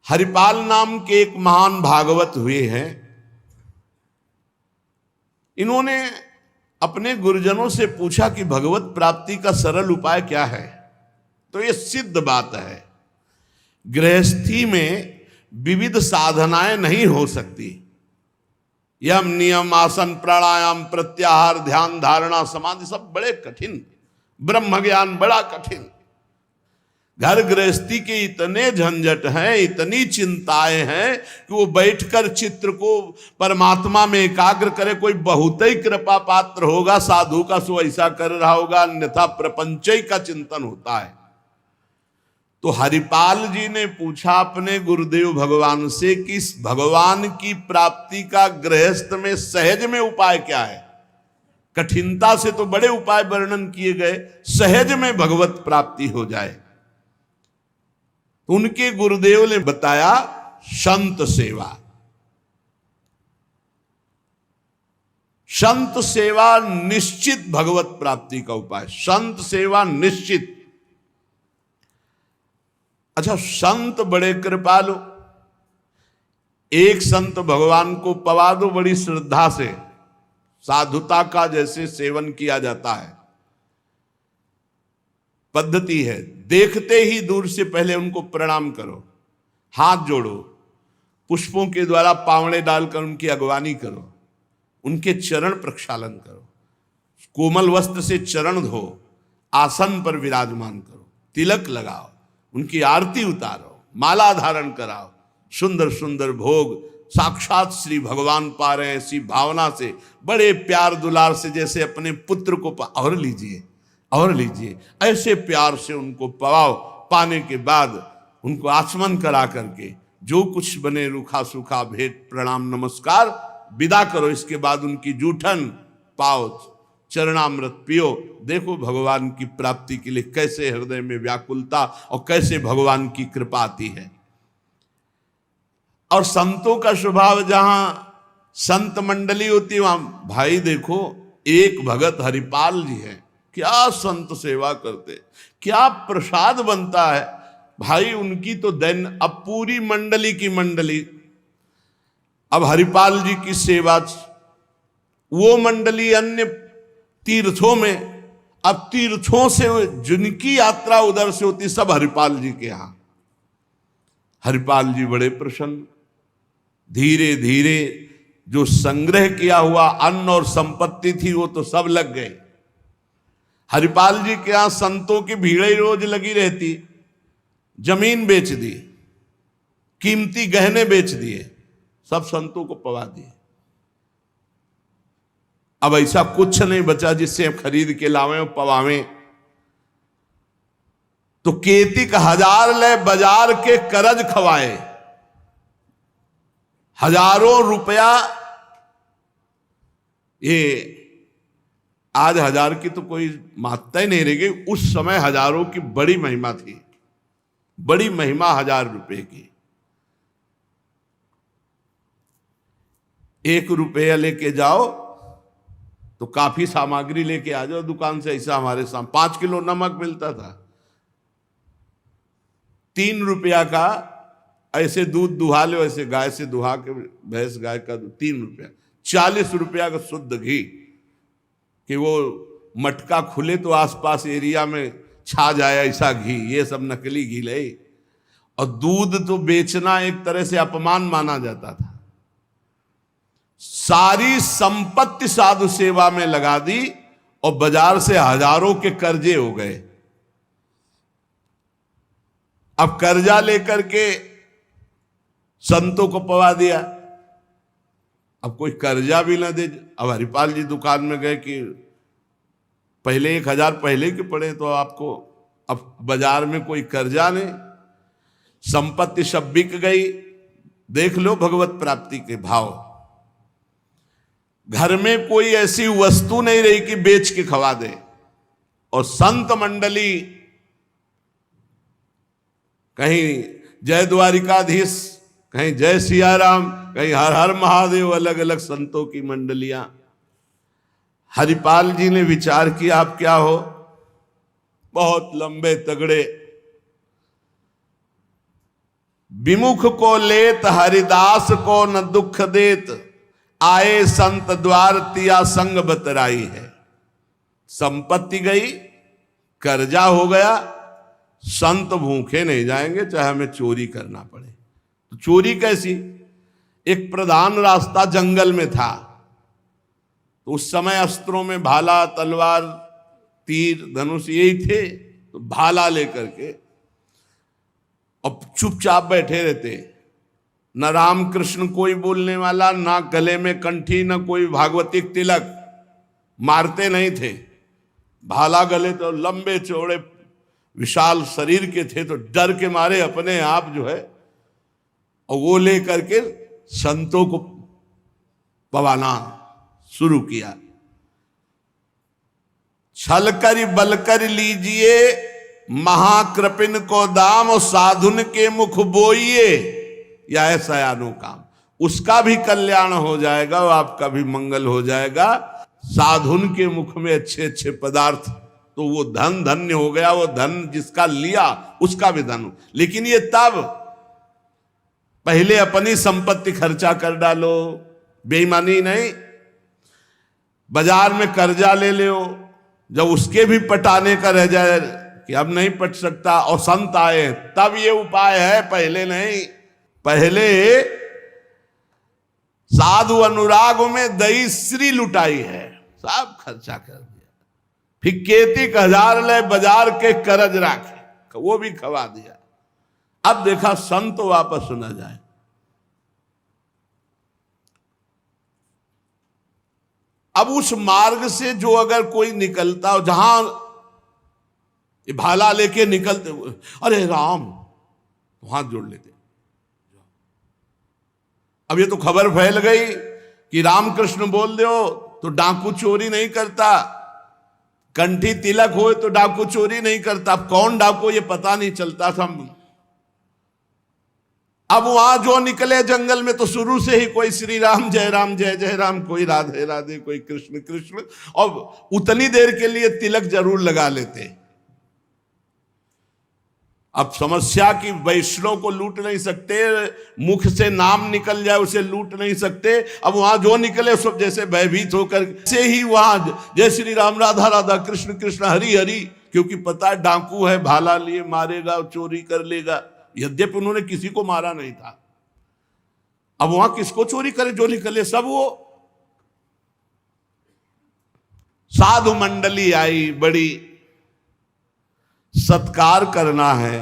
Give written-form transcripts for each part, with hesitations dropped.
हरिपाल नाम के एक महान भागवत हुए हैं। इन्होंने अपने गुरुजनों से पूछा कि भगवत प्राप्ति का सरल उपाय क्या है। तो ये सिद्ध बात है, गृहस्थी में विविध साधनाएं नहीं हो सकती। यम नियम आसन प्राणायाम प्रत्याहार ध्यान धारणा समाधि सब बड़े कठिन, ब्रह्म ज्ञान बड़ा कठिन। घर गृहस्थी के इतने झंझट हैं, इतनी चिंताएं हैं कि वो बैठकर चित्र को परमात्मा में एकाग्र करे। कोई बहुत ही कृपा पात्र होगा साधु का, सो ऐसा कर रहा होगा, अन्यथा प्रपंच का चिंतन होता है। तो हरिपाल जी ने पूछा अपने गुरुदेव भगवान से कि इस भगवान की प्राप्ति का गृहस्थ में सहज में उपाय क्या है। कठिनता से तो बड़े उपाय वर्णन किए गए, सहज में भगवत प्राप्ति हो जाए। उनके गुरुदेव ने बताया संत सेवा। संत सेवा निश्चित भगवत प्राप्ति का उपाय, संत सेवा निश्चित। अच्छा, संत बड़े कृपालु, एक संत भगवान को पवा दो बड़ी श्रद्धा से, साधुता का जैसे सेवन किया जाता है, पद्धति है। देखते ही दूर से पहले उनको प्रणाम करो, हाथ जोड़ो, पुष्पों के द्वारा पावड़े डालकर उनकी अगवानी करो, उनके चरण प्रक्षालन करो, कोमल वस्त्र से चरण धो, आसन पर विराजमान करो, तिलक लगाओ, उनकी आरती उतारो, माला धारण कराओ, सुंदर सुंदर भोग साक्षात श्री भगवान पा रहे हैं ऐसी भावना से, बड़े प्यार दुलार से, जैसे अपने पुत्र को और लीजिए और लीजिए, ऐसे प्यार से उनको पवाओ। पाने के बाद उनको आचमन करा करके जो कुछ बने रूखा सूखा भेंट प्रणाम नमस्कार विदा करो। इसके बाद उनकी जूठन पाओ, चरणामृत पियो। देखो भगवान की प्राप्ति के लिए कैसे हृदय में व्याकुलता और कैसे भगवान की कृपा आती है। और संतों का स्वभाव, जहां संत मंडली होती है वहां, भाई देखो एक भगत हरिपाल जी हैं, क्या संत सेवा करते, क्या प्रसाद बनता है भाई उनकी तो दैन। अब पूरी मंडली की मंडली, अब हरिपाल जी की सेवा, वो मंडली अन्य तीर्थों में, अब तीर्थों से जिनकी यात्रा उधर से होती सब हरिपाल जी के यहां। हरिपाल जी बड़े प्रसन्न, धीरे धीरे जो संग्रह किया हुआ अन्न और संपत्ति थी वो तो सब लग गए। हरिपाल जी के यहां संतों की भीड़ ही रोज लगी रहती, जमीन बेच दी, कीमती गहने बेच दिए, सब संतों को पवा दिए। अब ऐसा कुछ नहीं बचा जिससे खरीद के लावें और पवावें। तो केतिक 1000 ले बाजार के करज खवाए, हजारों रुपया। ये आज 1000 की तो कोई मात्रा ही नहीं रह गई, उस समय हजारों की बड़ी महिमा थी, बड़ी महिमा 1000 रुपए की। 1 रुपया लेके जाओ तो काफी सामग्री लेके आ जाओ दुकान से। ऐसा हमारे सामने 5 किलो नमक मिलता था, 3 रुपया का ऐसे दूध दुहा लो, ऐसे गाय से दुहा के, भैंस गाय का 3 रुपया, 40 रुपया का शुद्ध घी, कि वो मटका खुले तो आसपास एरिया में छा जाए ऐसा घी। ये सब नकली घी ले। और दूध तो बेचना एक तरह से अपमान माना जाता था। सारी संपत्ति साधु सेवा में लगा दी और बाजार से हजारों के कर्जे हो गए। अब कर्जा लेकर के संतों को पवा दिया। अब कोई कर्जा भी ना दे। अब हरिपाल जी दुकान में गए कि पहले 1000 पहले के पड़े तो आपको, अब बाजार में कोई कर्जा नहीं, संपत्ति सब बिक गई। देख लो भगवत प्राप्ति के भाव। घर में कोई ऐसी वस्तु नहीं रही कि बेच के खवा दे। और संत मंडली, कहीं जय द्वारिकाधीश, कहीं जय सिया राम, कहीं हर हर महादेव, अलग अलग संतों की मंडलियां। हरिपाल जी ने विचार किया आप क्या हो, बहुत लंबे तगड़े विमुख को लेत हरिदास को न दुख देत, आए संत द्वार तिया संग बतराई है। संपत्ति गई, कर्जा हो गया, संत भूखे नहीं जाएंगे चाहे हमें चोरी करना पड़े। तो चोरी कैसी? एक प्रधान रास्ता जंगल में था, तो उस समय अस्त्रों में भाला, तलवार, तीर, धनुष यही थे। तो भाला लेकर के अब चुपचाप बैठे रहते, न राम कृष्ण कोई बोलने वाला, ना गले में कंठी, न कोई भागवतिक तिलक, मारते नहीं थे। भाला गले तो लंबे चौड़े विशाल शरीर के थे, तो डर के मारे अपने आप जो है और वो ले करके संतों को पवाना शुरू किया। छल कर बल कर लीजिए महाकृपिन को दाम, और साधुन के मुख बोइए या ऐसा यानो काम, उसका भी कल्याण हो जाएगा और आपका भी मंगल हो जाएगा। साधुन के मुख में अच्छे अच्छे पदार्थ, तो वो धन धन्य हो गया। वो धन जिसका लिया उसका भी धन। लेकिन ये तब, पहले अपनी संपत्ति खर्चा कर डालो, बेईमानी नहीं। बाजार में कर्जा ले लो, जब उसके भी पटाने का रह जाए कि अब नहीं पट सकता और संत आए, तब ये उपाय है, पहले नहीं। पहले साधु अनुराग में दई श्री लुटाई है, सब खर्चा कर दिया। फिर केतिक 1000 ले बाजार के करज राखे, वो भी खवा दिया। अब देखा संत वापस न जाए। अब उस मार्ग से जो अगर कोई निकलता हो, जहां भाला लेके निकलते हुए, अरे राम, तो हाथ जोड़ लेते। अब ये तो खबर फैल गई कि रामकृष्ण बोल दो तो डाकू चोरी नहीं करता, कंठी तिलक हो तो डाकू चोरी नहीं करता। अब कौन डाकू ये पता नहीं चलता था। अब वहां जो निकले जंगल में, तो शुरू से ही कोई श्री राम जय जय राम, कोई राधे राधे, कोई कृष्ण कृष्ण, और उतनी देर के लिए तिलक जरूर लगा लेते। अब समस्या की वैष्णव को लूट नहीं सकते, मुख से नाम निकल जाए उसे लूट नहीं सकते। अब वहां जो निकले सब जैसे भयभीत होकर से ही वहां जय श्री राम, राधा राधा, कृष्ण कृष्ण, हरि हरि, क्योंकि पता है डाकू है, भाला लिए मारेगा, चोरी कर लेगा। यद्यपि उन्होंने किसी को मारा नहीं था। अब वहां किसको चोरी करे, जो निकले सब वो। साधु मंडली आई, बड़ी सत्कार करना है,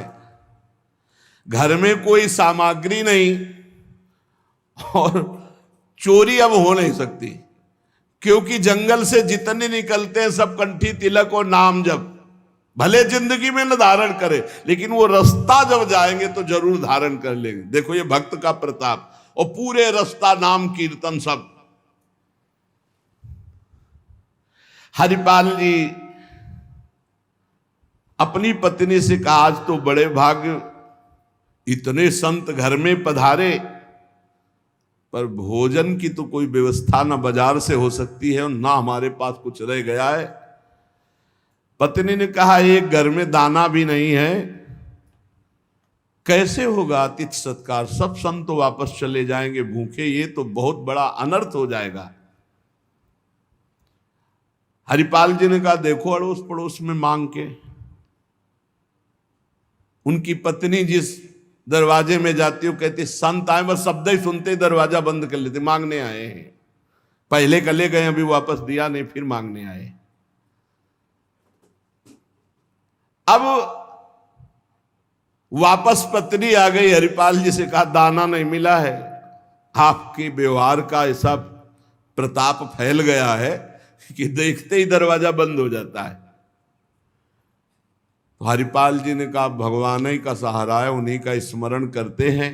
घर में कोई सामग्री नहीं और चोरी अब हो नहीं सकती, क्योंकि जंगल से जितने निकलते हैं सब कंठी तिलक और नाम जप। भले जिंदगी में न धारण करे, लेकिन वो रास्ता जब जाएंगे तो जरूर धारण कर लेंगे। देखो ये भक्त का प्रताप, और पूरे रास्ता नाम कीर्तन सब। हरिपाल जी अपनी पत्नी से कहा, आज तो बड़े भाग्य, इतने संत घर में पधारे, पर भोजन की तो कोई व्यवस्था ना बाजार से हो सकती है और ना हमारे पास कुछ रह गया है। पत्नी ने कहा, एक घर में दाना भी नहीं है, कैसे होगा अतिथि सत्कार? सब संत तो वापस चले जाएंगे भूखे, ये तो बहुत बड़ा अनर्थ हो जाएगा। हरिपाल जी ने कहा, देखो अड़ोस पड़ोस में मांग के। उनकी पत्नी जिस दरवाजे में जाती हो, कहती संत आए, बस शब्द ही सुनते ही दरवाजा बंद कर लेते, मांगने आए हैं। पहले कले गए, अभी वापस दिया नहीं, फिर मांगने आए। अब वापस पत्नी आ गई, हरिपाल जी से कहा, दाना नहीं मिला है। आपके व्यवहार का ऐसा प्रताप फैल गया है कि देखते ही दरवाजा बंद हो जाता है। तो हरिपाल जी ने कहा, भगवान ही का सहारा है, उन्हीं का स्मरण करते हैं।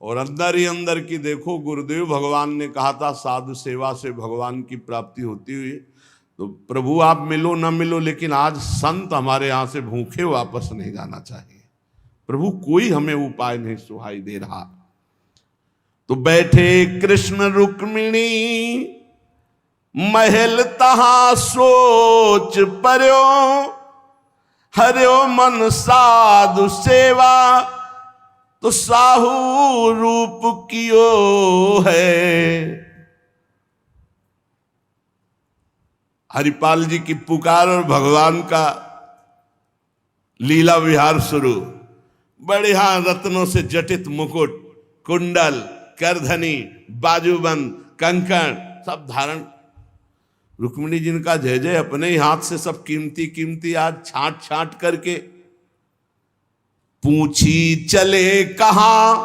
और अंदर ही अंदर की देखो, गुरुदेव भगवान ने कहा था साधु सेवा से भगवान की प्राप्ति होती हुई। तो प्रभु आप मिलो न मिलो, लेकिन आज संत हमारे यहां से भूखे वापस नहीं जाना चाहिए। प्रभु कोई हमें उपाय नहीं सुहाई दे रहा। तो बैठे कृष्ण रुक्मिणी महल तहां सोच पर्यो, हरियो मन साधु सेवा तो साहू रूप कियो है। हरिपाल जी की पुकार और भगवान का लीला विहार शुरू। बढ़िया रत्नों से जटित मुकुट, कुंडल, करधनी, बाजूबंद, कंकण सब धारण। रुक्मिणी जी का जय जय, अपने ही हाथ से सब कीमती कीमती आज छांट छांट करके। पूछी चले कहां,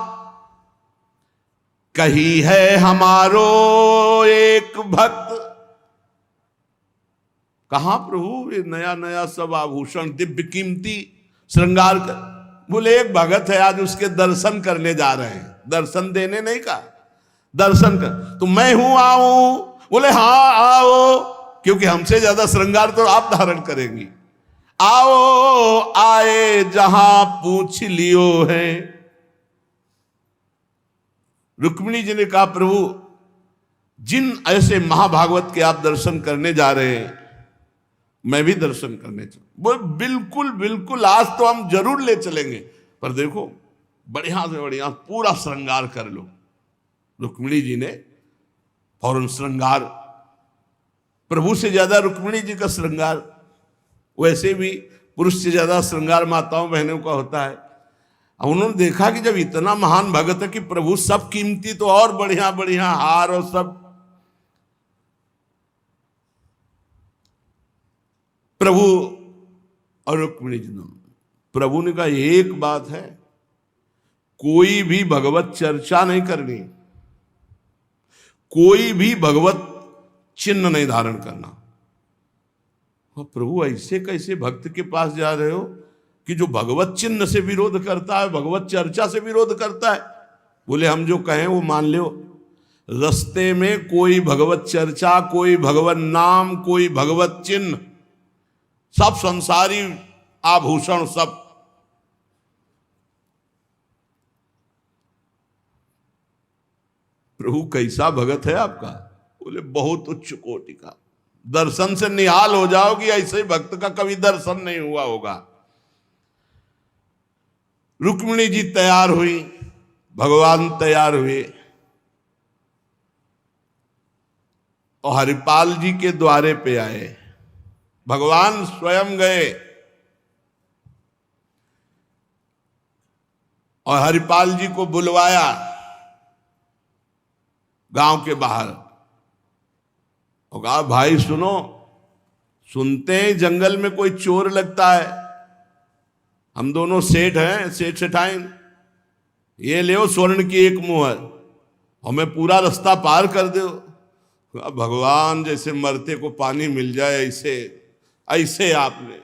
कही है हमारो एक भक्त। कहां प्रभु ये नया नया सब आभूषण दिव्य कीमती श्रृंगार कर। बोले एक भगत है, आज उसके दर्शन करने जा रहे हैं। दर्शन देने नहीं का, दर्शन कर। तो मैं हूं, आऊं? बोले हाँ आओ, क्योंकि हमसे ज्यादा श्रृंगार तो आप धारण करेंगी। आओ आए जहां पूछ लियो है। रुक्मिणी जी ने कहा प्रभु जिन ऐसे महाभागवत के आप दर्शन करने जा रहे हैं, मैं भी दर्शन करने चल। वो बिल्कुल बिल्कुल, आज तो हम जरूर ले चलेंगे, पर देखो बढ़िया से बढ़िया पूरा श्रृंगार कर लो। रुक्मिणी जी ने फौरन श्रृंगार, प्रभु से ज्यादा रुक्मिणी जी का श्रृंगार। वैसे भी पुरुष से ज्यादा श्रृंगार माताओं बहनों का होता है। अब उन्होंने देखा कि जब इतना महान भगत है कि प्रभु सब कीमती, तो और बढ़िया बढ़िया हार और सब। प्रभु और रुक्मिणी जी दोनों, प्रभु ने कहा एक बात है, कोई भी भगवत चर्चा नहीं करनी, कोई भी भगवत चिन्ह नहीं धारण करना। प्रभु ऐसे कैसे भक्त के पास जा रहे हो कि जो भगवत चिन्ह से विरोध करता है, भगवत चर्चा से विरोध करता है? बोले हम जो कहें वो मान लो। रस्ते में कोई भगवत चर्चा, कोई भगवत नाम, कोई भगवत चिन्ह, सब संसारी आभूषण सब। प्रभु कैसा भगत है आपका? बोले बहुत उच्च कोटि का, दर्शन से निहाल हो जाओगी, ऐसे भक्त का कभी दर्शन नहीं हुआ होगा। रुक्मिणी जी तैयार हुई, भगवान तैयार हुए और हरिपाल जी के द्वारे पे आए। भगवान स्वयं गए और हरिपाल जी को बुलवाया गांव के बाहर और कहा भाई सुनो, सुनते हैं जंगल में कोई चोर लगता है, हम दोनों सेठ हैं, सेठ सेठाइन, ये ले स्वर्ण की एक मुहर, हमें पूरा रास्ता पार कर दो। भगवान जैसे मरते को पानी मिल जाए ऐसे ऐसे आपने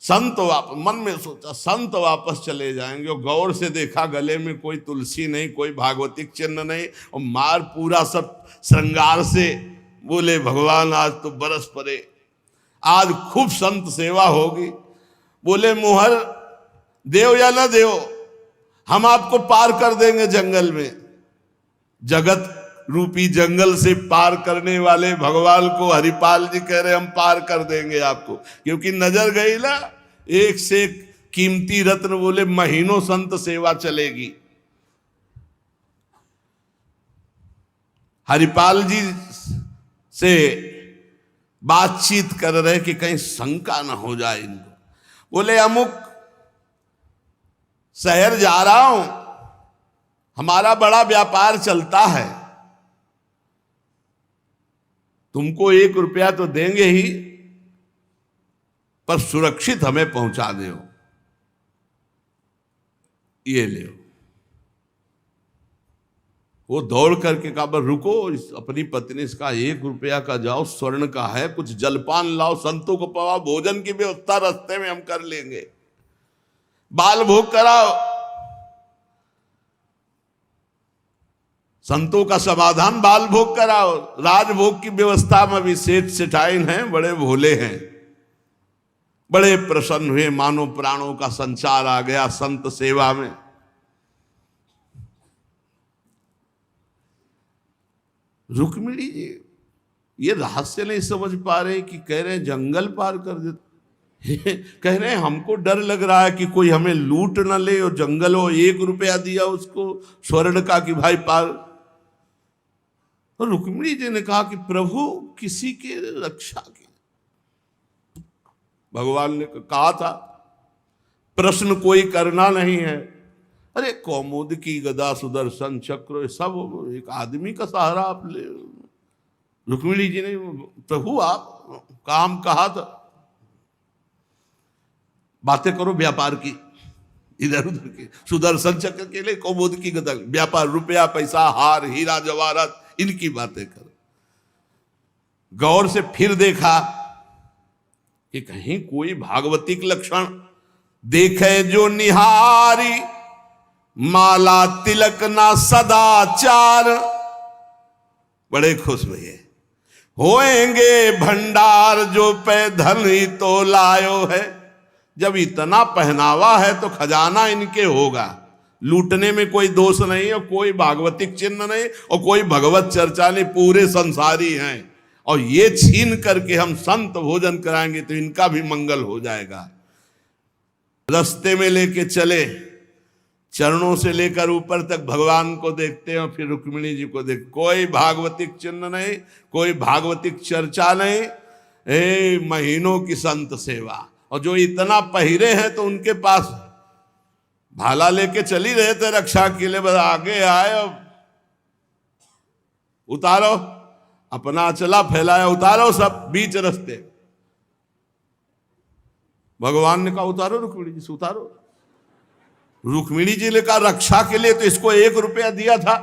संत मन में सोचा संत वापस चले जाएंगे, और गौर से देखा गले में कोई तुलसी नहीं, कोई भागवतिक चिन्ह नहीं, और मार पूरा सब श्रृंगार से। बोले भगवान आज तो बरस पड़े, आज खूब संत सेवा होगी। बोले मुहर देव या ना देव, हम आपको पार कर देंगे जंगल में। जगत रूपी जंगल से पार करने वाले भगवान को हरिपाल जी कह रहे हम पार कर देंगे आपको, क्योंकि नजर गई ना एक से एक कीमती रत्न। बोले महीनों संत सेवा चलेगी। हरिपाल जी से बातचीत कर रहे कि कहीं शंका ना हो जाए इनको। बोले अमुक शहर जा रहा हूं, हमारा बड़ा व्यापार चलता है, तुमको 1 रुपया तो देंगे ही, पर सुरक्षित हमें पहुंचा दो, ये ले। वो दौड़ करके कहा रुको, अपनी पत्नी से कहा 1 रुपया का जाओ, स्वर्ण का है, कुछ जलपान लाओ, संतों को पवाओ, भोजन की व्यवस्था रास्ते में हम कर लेंगे, बाल भोग कराओ, संतों का समाधान बाल भोग कराओ। राजभोग की व्यवस्था में भी सेठ सेठाइन हैं, बड़े भोले हैं, बड़े प्रसन्न हुए, मानो प्राणों का संचार आ गया संत सेवा में। रुक्मिणी जी ये रहस्य नहीं समझ पा रहे कि कह रहे जंगल पार कर दे। कह रहे हैं हमको डर लग रहा है कि कोई हमें लूट न ले, और जंगल हो, 1 रुपया दिया उसको स्वर्ण का कि भाई पाल। तो रुक्मिणी जी ने कहा कि प्रभु किसी के रक्षा की, भगवान ने कहा था प्रश्न कोई करना नहीं है। अरे कौमुद की गदा सुदर्शन चक्र सब एक आदमी का सहारा आप ले। रुक्मिणी जी ने प्रभु आप काम कहा था, बातें करो व्यापार की, इधर उधर की, सुदर्शन चक्र के लिए कौमुद की गदा, व्यापार, रुपया पैसा हार हीरा जवाहरात, इनकी बातें करो। गौर से फिर देखा कि कहीं कोई भागवतिक लक्षण देखे जो निहारी, माला तिलक ना सदाचार। बड़े खुश हुए, होएंगे भंडार जो पे धन ही तो लायो है। जब इतना पहनावा है तो खजाना इनके होगा, लूटने में कोई दोष नहीं, और कोई भागवतिक चिन्ह नहीं, और कोई भगवत चर्चा नहीं, पूरे संसारी हैं। और ये छीन करके हम संत भोजन कराएंगे तो इनका भी मंगल हो जाएगा। रास्ते में लेके चले, चरणों से लेकर ऊपर तक भगवान को देखते हैं, और फिर रुक्मिणी जी को देख, कोई भागवतिक चिन्ह नहीं, कोई भागवतिक चर्चा नहीं, महीनों की संत सेवा। और जो इतना पहिरे हैं तो उनके पास भाला लेके चली रहे थे रक्षा के लिए, बस आगे आए और उतारो, अपना चला फैलाया, उतारो सब बीच रास्ते। भगवान ने कहा उतारो रुक्मिणी जी से, उतारो। रुक्मिणी जी ने कहा रक्षा के लिए तो इसको 1 रुपया दिया था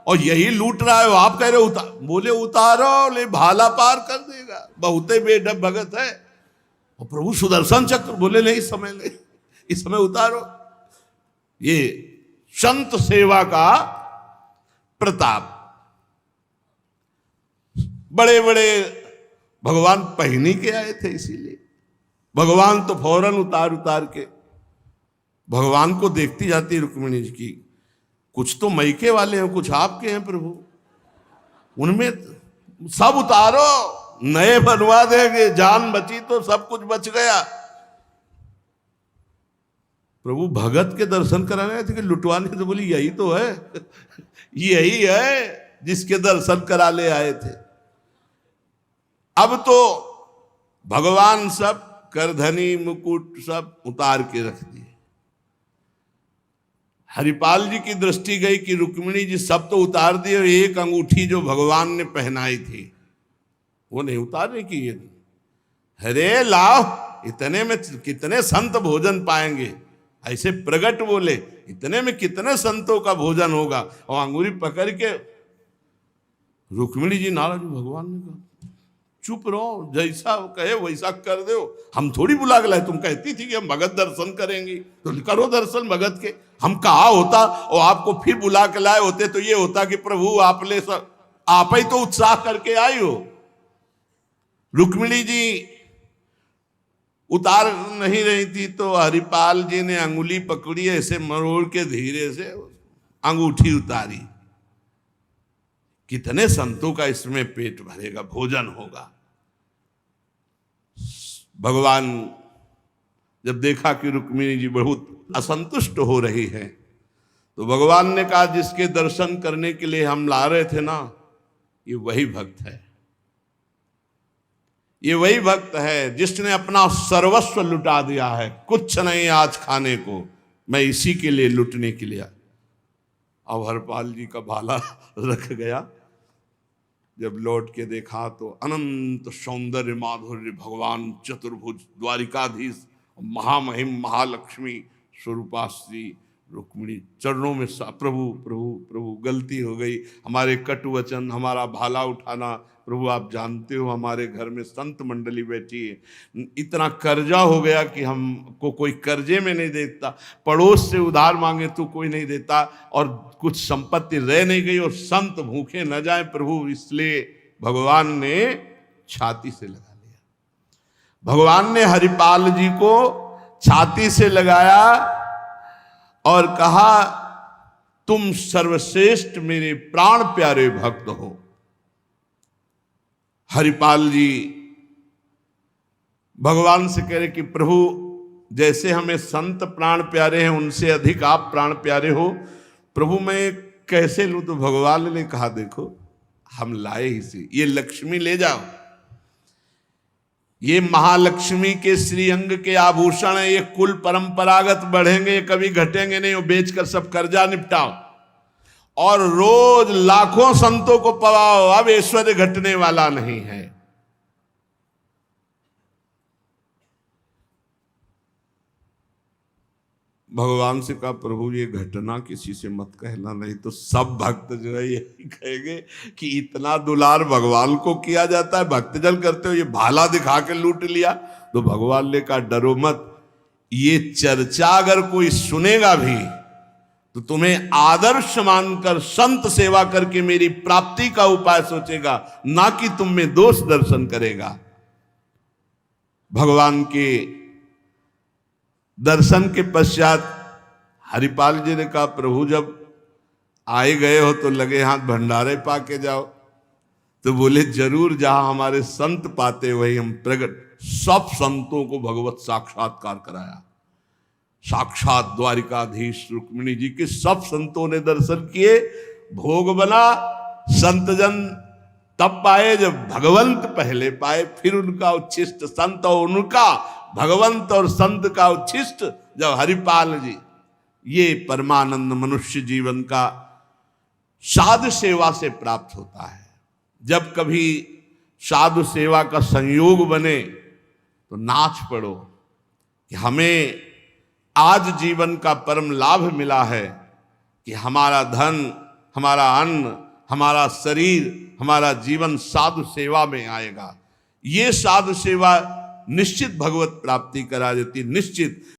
और यही लूट रहा है, आप कह रहे उतार। बोले उतारो, ले भाला पार कर देगा, बहुते बेडब भगत है। और प्रभु सुदर्शन चक्र, बोले नहीं, इस समय नहीं, इस समय उतारो। ये संत सेवा का प्रताप। बड़े बड़े भगवान पहनी के आए थे, इसीलिए भगवान तो फौरन उतार उतार के भगवान को देखती जाती रुक्मिणी जी की। कुछ तो मैके वाले हैं, कुछ आपके हैं प्रभु, उनमें सब उतारो, नए बनवा देंगे, जान बची तो सब कुछ बच गया। प्रभु भगत के दर्शन कराने आए थे कि लुटवाने? तो बोली यही तो है, यही है जिसके दर्शन करा ले आए थे। अब तो भगवान सब करधनी मुकुट सब उतार के रख दिए। हरिपाल जी की दृष्टि गई कि रुक्मिणी जी सब तो उतार दिए, एक अंगूठी जो भगवान ने पहनाई थी वो नहीं उतारने की। ये अरे लाओ, इतने में कितने संत भोजन पाएंगे, ऐसे प्रगट बोले, इतने में कितने संतों का भोजन होगा। और अंगूरी पकड़ के रुक्मिणी जी नाराज, भगवान ने कहा चुप रहो, जैसा कहे वैसा कर दो, हम थोड़ी बुला के लाए। तुम कहती थी कि हम भगत दर्शन करेंगे तो करो दर्शन भगत के। हम कहा होता और आपको फिर बुला के लाए होते तो ये होता कि प्रभु आप ले सब, आप ही तो उत्साह करके आई हो। रुक्मिणी जी उतार नहीं रही थी तो हरिपाल जी ने अंगुली पकड़ी, ऐसे मरोड़ के धीरे से अंगूठी उतारी। कितने संतों का इसमें पेट भरेगा, भोजन होगा। भगवान जब देखा कि रुक्मिणी जी बहुत असंतुष्ट हो रही है तो भगवान ने कहा जिसके दर्शन करने के लिए हम ला रहे थे ना, ये वही भक्त है, ये वही भक्त है जिसने अपना सर्वस्व लुटा दिया है। कुछ नहीं आज खाने को, मैं इसी के लिए लुटने के लिए। अब हरपाल जी का भाला रख गया। जब लौट के देखा तो अनंत सौंदर्य माधुर्य भगवान चतुर्भुज द्वारिकाधीश महामहिम महालक्ष्मी स्वरूपा श्री रुक्मिणी चरणों में प्रभु प्रभु प्रभु गलती हो गई, हमारे कटु वचन, हमारा भाला उठाना। प्रभु आप जानते हो हमारे घर में संत मंडली बैठी है, इतना कर्जा हो गया कि हमको कोई कर्जे में नहीं देता, पड़ोस से उधार मांगे तो कोई नहीं देता, और कुछ संपत्ति रह नहीं गई और संत भूखे न जाए प्रभु। इसलिए भगवान ने छाती से लगा लिया। भगवान ने हरिपाल जी को छाती से लगाया और कहा तुम सर्वश्रेष्ठ मेरे प्राण प्यारे भक्त हो। हरिपाल जी भगवान से कह रहे कि प्रभु जैसे हमें संत प्राण प्यारे हैं उनसे अधिक आप प्राण प्यारे हो, प्रभु मैं कैसे लूं? तो भगवान ने कहा देखो हम लाए ही से, ये लक्ष्मी ले जाओ, ये महालक्ष्मी के श्रीअंग के आभूषण है, ये कुल परंपरागत बढ़ेंगे, ये कभी घटेंगे नहीं, वो बेचकर सब कर्जा निपटाओ और रोज लाखों संतों को पवाओ, अब ऐश्वर्य घटने वाला नहीं है। भगवान से कहा प्रभु ये घटना किसी से मत कहना, नहीं तो सब भक्त जो है यही कहेंगे कि इतना दुलार भगवान को किया जाता है, भक्तजन करते हो ये भाला दिखा के लूट लिया। तो भगवान ने कहा डरो मत, ये चर्चा अगर कोई सुनेगा भी तो तुम्हें आदर्श मानकर संत सेवा करके मेरी प्राप्ति का उपाय सोचेगा, ना कि तुम में दोष दर्शन करेगा। भगवान के दर्शन के पश्चात हरिपाल जी ने कहा प्रभु जब आए गए हो तो लगे हाथ भंडारे पाके जाओ। तो बोले जरूर, जहां हमारे संत पाते वही हम प्रकट। सब संतों को भगवत साक्षात्कार कराया, साक्षात द्वारिकाधीश रुक्मिणी जी के सब संतों ने दर्शन किए, भोग बना। संतजन तब पाए जब भगवंत पहले पाए, फिर उनका उच्छिष्ट संत और उनका भगवंत और संत का उच्छिष्ट जब हरिपाल जी। ये परमानंद मनुष्य जीवन का साधु सेवा से प्राप्त होता है। जब कभी साधु सेवा का संयोग बने तो नाच पड़ो कि हमें आज जीवन का परम लाभ मिला है कि हमारा धन, हमारा अन्न, हमारा शरीर, हमारा जीवन साधु सेवा में आएगा। ये साधु सेवा निश्चित भगवत प्राप्ति करा देती, निश्चित।